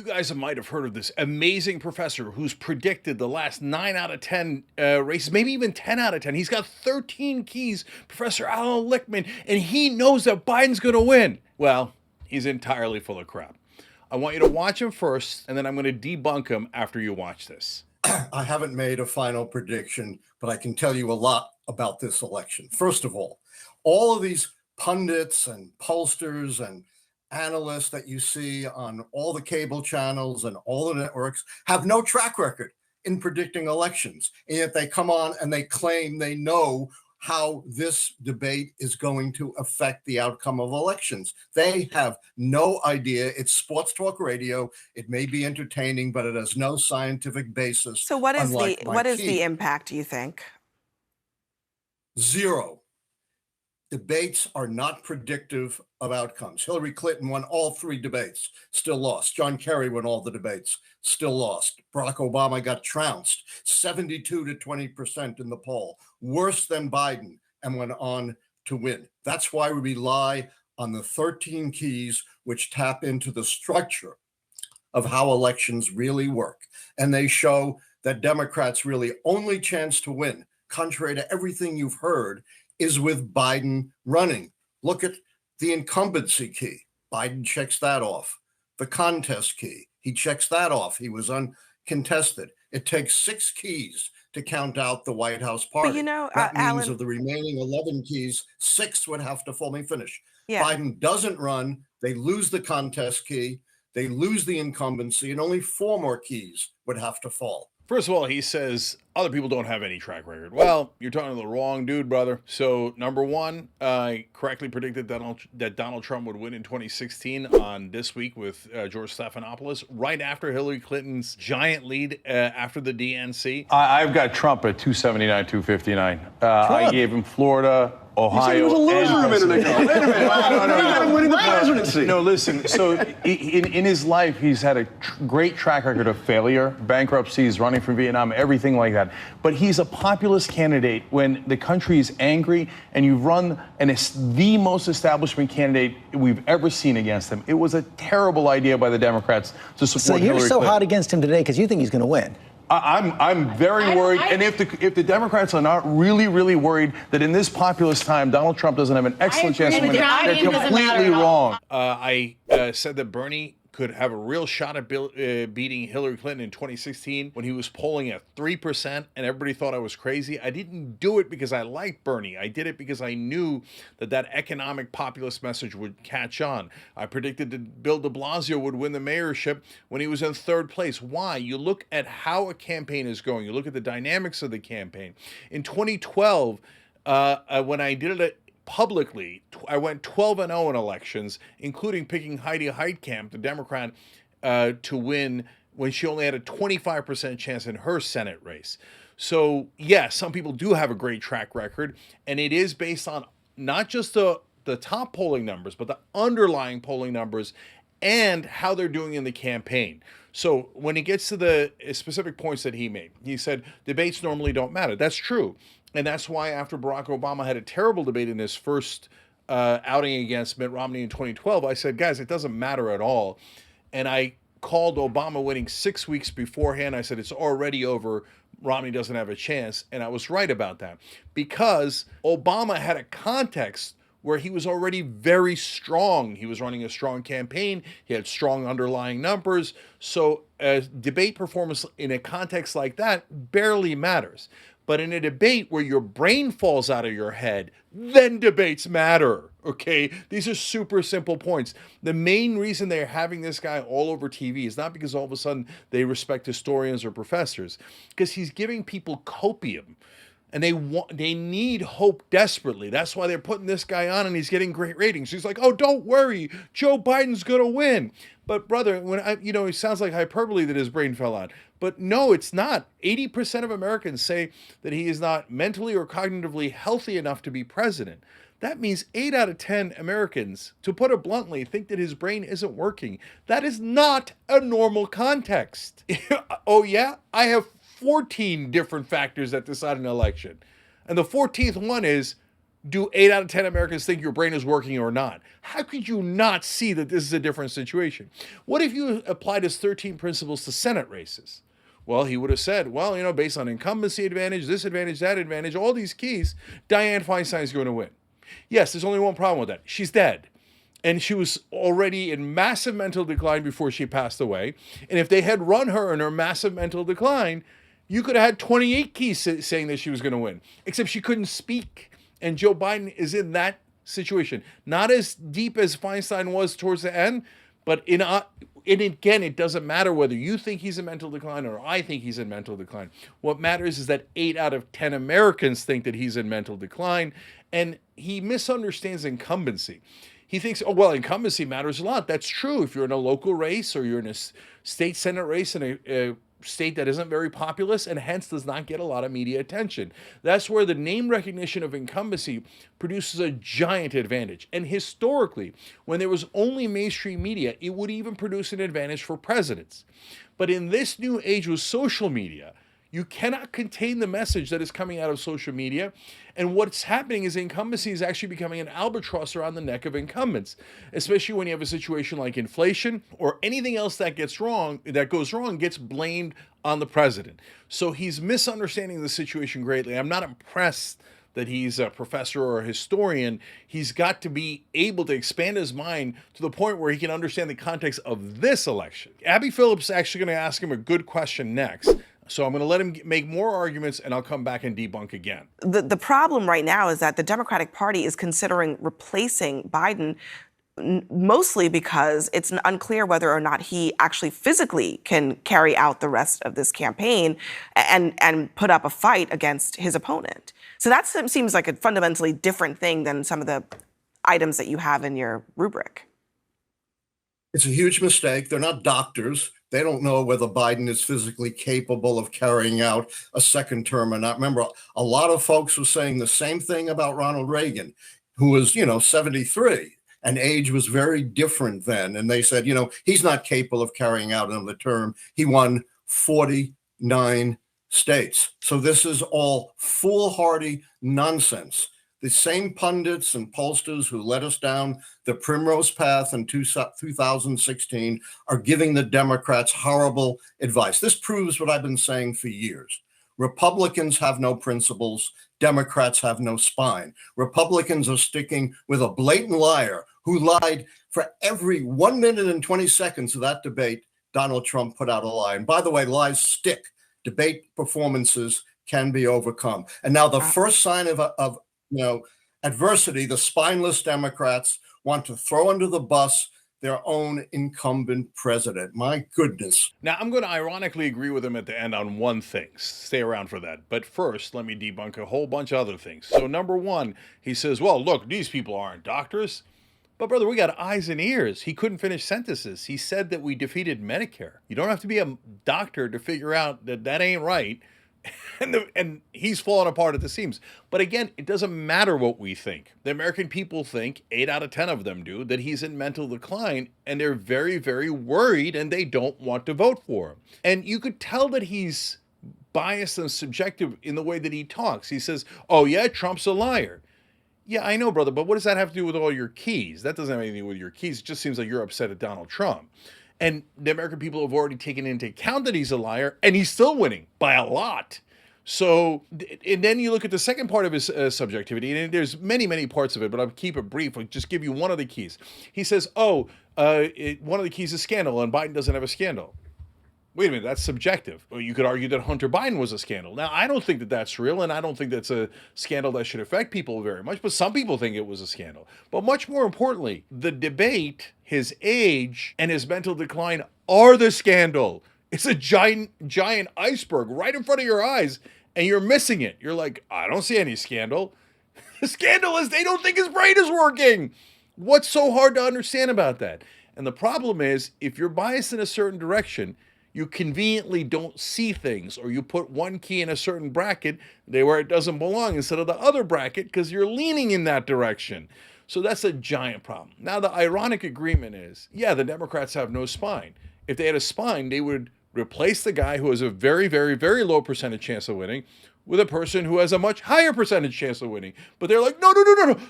guys might have heard of this amazing professor who's predicted the last 9 out of 10 races, maybe even 10 out of 10. He's got 13 keys, Professor Alan Lichtman, and he knows that Biden's going to win. Well, he's entirely full of crap. I want you to watch him first, and then I'm going to debunk him after you watch this. I haven't made a final prediction, but I can tell you a lot about this election. First of all of these pundits and pollsters and analysts that you see on all the cable channels and all the networks have no track record in predicting elections. And yet they come on and they claim they know how this debate is going to affect the outcome of elections. They have no idea. It's sports talk radio. It may be entertaining, but it has no scientific basis. So what is the impact, do you think? Zero. Debates are not predictive of outcomes. Hillary Clinton won all 3 debates, still lost. John Kerry won all the debates, still lost. Barack Obama got trounced, 72 to 20% in the poll, worse than Biden, and went on to win. That's why we rely on the 13 keys, which tap into the structure of how elections really work. And they show that Democrats' really only chance to win, contrary to everything you've heard, is with Biden running. Look at the incumbency key. Biden checks that off. The contest key, he checks that off. He was uncontested. It takes 6 keys to count out the White House party. But that means Alan, of the remaining 11 keys, 6 would have to fall. Let me finish. Yeah. Biden doesn't run. They lose the contest key. They lose the incumbency, and only 4 more keys would have to fall. First of all, he says other people don't have any track record. Well, you're talking to the wrong dude, brother. So, number one, I correctly predicted that Donald Trump would win in 2016 on This Week with George Stephanopoulos, right after Hillary Clinton's giant lead after the DNC. I've got Trump at 279, 259. I gave him Florida, Ohio. You said he was a loser a minute ago. Wait a minute. No. got him winning the presidency. No, listen. So in his life, he's had a great track record of failure, bankruptcies, running from Vietnam, everything like that. But he's a populist candidate when the country is angry, and you run, and it's the most establishment candidate we've ever seen against him. It was a terrible idea by the Democrats to support Hillary Clinton. So you're so hot against him today because you think he's going to win. I'm very worried, and if the Democrats are not really worried that in this populist time Donald Trump doesn't have an excellent chance to win, they're completely wrong. I said that Bernie could have a real shot at beating Hillary Clinton in 2016 when he was polling at 3%, and everybody thought I was crazy. I didn't do it because I liked Bernie. I did it because I knew that economic populist message would catch on. I predicted that Bill de Blasio would win the mayorship when he was in 3rd place. Why? You look at how a campaign is going. You look at the dynamics of the campaign. In 2012, when I did it publicly, I went 12-0 in elections, including picking Heidi Heitkamp, the Democrat, to win when she only had a 25% chance in her Senate race. So, yes, some people do have a great track record, and it is based on not just the top polling numbers, but the underlying polling numbers and how they're doing in the campaign. So when he gets to the specific points that he made, he said debates normally don't matter. That's true. And that's why after Barack Obama had a terrible debate in his first outing against Mitt Romney in 2012, I said, guys, it doesn't matter at all. And I called Obama winning 6 weeks beforehand. I said, it's already over. Romney doesn't have a chance. And I was right about that because Obama had a context where he was already very strong. He was running a strong campaign. He had strong underlying numbers. So debate performance in a context like that barely matters. But in a debate where your brain falls out of your head, then debates matter, okay? These are super simple points. The main reason they're having this guy all over TV is not because all of a sudden they respect historians or professors, because he's giving people copium. And they need hope desperately. That's why they're putting this guy on, and he's getting great ratings. He's like, oh, don't worry, Joe Biden's going to win. But brother, it sounds like hyperbole that his brain fell out. But no, it's not. 80% of Americans say that he is not mentally or cognitively healthy enough to be president. That means 8 out of 10 Americans, to put it bluntly, think that his brain isn't working. That is not a normal context. Oh yeah? I have 14 different factors that decide an election. And the 14th one is, do 8 out of 10 Americans think your brain is working or not? How could you not see that this is a different situation? What if you applied his 13 principles to Senate races? Well, he would have said, well, based on incumbency advantage, this advantage, that advantage, all these keys, Dianne Feinstein is going to win. Yes, there's only one problem with that. She's dead. And she was already in massive mental decline before she passed away. And if they had run her in her massive mental decline, you could have had 28 keys saying that she was going to win, except she couldn't speak. And Joe Biden is in that situation. Not as deep as Feinstein was towards the end, but again, it doesn't matter whether you think he's in mental decline or I think he's in mental decline. What matters is that 8 out of 10 Americans think that he's in mental decline, and he misunderstands incumbency. He thinks, oh, well, incumbency matters a lot. That's true. If you're in a local race or you're in a state senate race in a state that isn't very populous and hence does not get a lot of media attention. That's where the name recognition of incumbency produces a giant advantage. And historically, when there was only mainstream media, it would even produce an advantage for presidents. But in this new age with social media, you cannot contain the message that is coming out of social media. And what's happening is incumbency is actually becoming an albatross around the neck of incumbents, especially when you have a situation like inflation or anything else that goes wrong gets blamed on the president. So he's misunderstanding the situation greatly. I'm not impressed that he's a professor or a historian. He's got to be able to expand his mind to the point where he can understand the context of this election. Abby Phillips is actually going to ask him a good question next. So I'm going to let him make more arguments, and I'll come back and debunk again. The problem right now is that the Democratic Party is considering replacing Biden mostly because it's unclear whether or not he actually physically can carry out the rest of this campaign and put up a fight against his opponent. So that seems like a fundamentally different thing than some of the items that you have in your rubric. It's a huge mistake. They're not doctors. They don't know whether Biden is physically capable of carrying out a second term or not. Remember, a lot of folks were saying the same thing about Ronald Reagan, who was, 73, and age was very different then. And they said, he's not capable of carrying out another term. He won 49 states. So this is all foolhardy nonsense. The same pundits and pollsters who led us down the primrose path in 2016 are giving the Democrats horrible advice. This proves what I've been saying for years. Republicans have no principles. Democrats have no spine. Republicans are sticking with a blatant liar who lied for every 1 minute and 20 seconds of that debate. Donald Trump put out a lie. And by the way, lies stick. Debate performances can be overcome. And now the first sign of adversity, the spineless Democrats want to throw under the bus their own incumbent president. My goodness. Now, I'm going to ironically agree with him at the end on one thing. Stay around for that. But first, let me debunk a whole bunch of other things. So number one, he says, well, look, these people aren't doctors. But brother, we got eyes and ears. He couldn't finish sentences. He said that we defeated Medicare. You don't have to be a doctor to figure out that that ain't right. And he's falling apart at the seams. But again, it doesn't matter what we think. The American people think, 8 out of 10 of them do, that he's in mental decline, and they're very, very worried, and they don't want to vote for him. And you could tell that he's biased and subjective in the way that he talks. He says, oh yeah, Trump's a liar. Yeah, I know, brother, but what does that have to do with all your keys? That doesn't have anything to do with your keys. It just seems like you're upset at Donald Trump. And the American people have already taken into account that he's a liar, and he's still winning by a lot. So, and then you look at the second part of his subjectivity, and there's many, many parts of it, but I'll keep it brief. I'll just give you one of the keys. He says, one of the keys is scandal, and Biden doesn't have a scandal. Wait a minute, that's subjective. Well, you could argue that Hunter Biden was a scandal. Now, I don't think that that's real, and I don't think that's a scandal that should affect people very much, but some people think it was a scandal. But much more importantly, the debate, his age, and his mental decline are the scandal. It's a giant iceberg right in front of your eyes, and you're missing it. You're like, I don't see any scandal. The scandal is they don't think his brain is working. What's so hard to understand about that? And the problem is, if you're biased in a certain direction, you conveniently don't see things, or you put one key in a certain bracket where it doesn't belong instead of the other bracket because you're leaning in that direction. So that's a giant problem. Now, the ironic agreement is, yeah, the Democrats have no spine. If they had a spine, they would replace the guy who has a very, very, very low percentage chance of winning with a person who has a much higher percentage chance of winning. But they're like, no,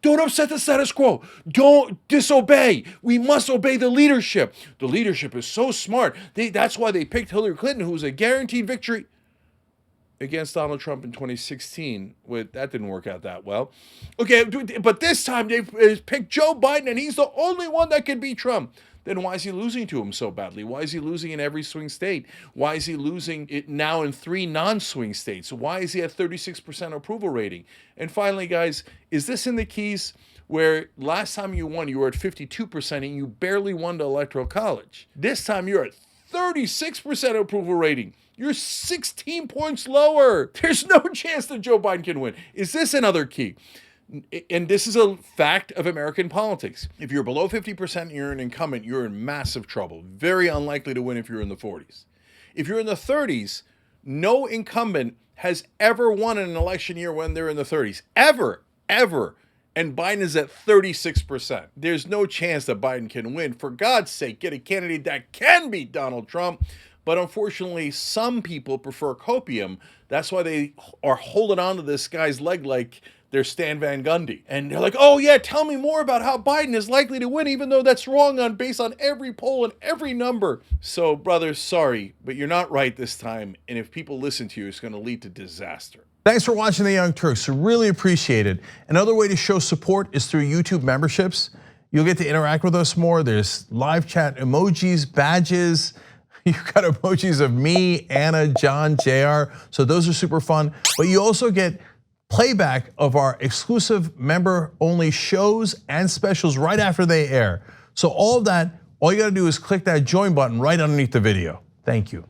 don't upset the status quo. Don't disobey. We must obey the leadership. The leadership is so smart. That's why they picked Hillary Clinton, who was a guaranteed victory against Donald Trump in 2016. That didn't work out that well. Okay, but this time they picked Joe Biden, and he's the only one that can beat Trump. Then why is he losing to him so badly? Why is he losing in every swing state? Why is he losing it now in 3 non-swing states? Why is he at 36% approval rating? And finally, guys, is this in the keys where last time you won, you were at 52% and you barely won the Electoral College? This time you're at 36% approval rating. You're 16 points lower. There's no chance that Joe Biden can win. Is this another key? And this is a fact of American politics. If you're below 50% and you're an incumbent, you're in massive trouble. Very unlikely to win if you're in the 40s. If you're in the 30s, no incumbent has ever won in an election year when they're in the 30s. Ever. And Biden is at 36%. There's no chance that Biden can win. For God's sake, get a candidate that can beat Donald Trump. But unfortunately, some people prefer copium. That's why they are holding on to this guy's leg like they're Stan Van Gundy. And they're like, oh yeah, tell me more about how Biden is likely to win, even though that's wrong based on every poll and every number. So, brothers, sorry, but you're not right this time. And if people listen to you, it's going to lead to disaster. Thanks for watching The Young Turks. Really appreciate it. Another way to show support is through YouTube memberships. You'll get to interact with us more. There's live chat emojis, badges. You've got emojis of me, Anna, John, JR. So those are super fun. But you also get playback of our exclusive member-only shows and specials right after they air. So all of that, all you gotta do is click that join button right underneath the video. Thank you.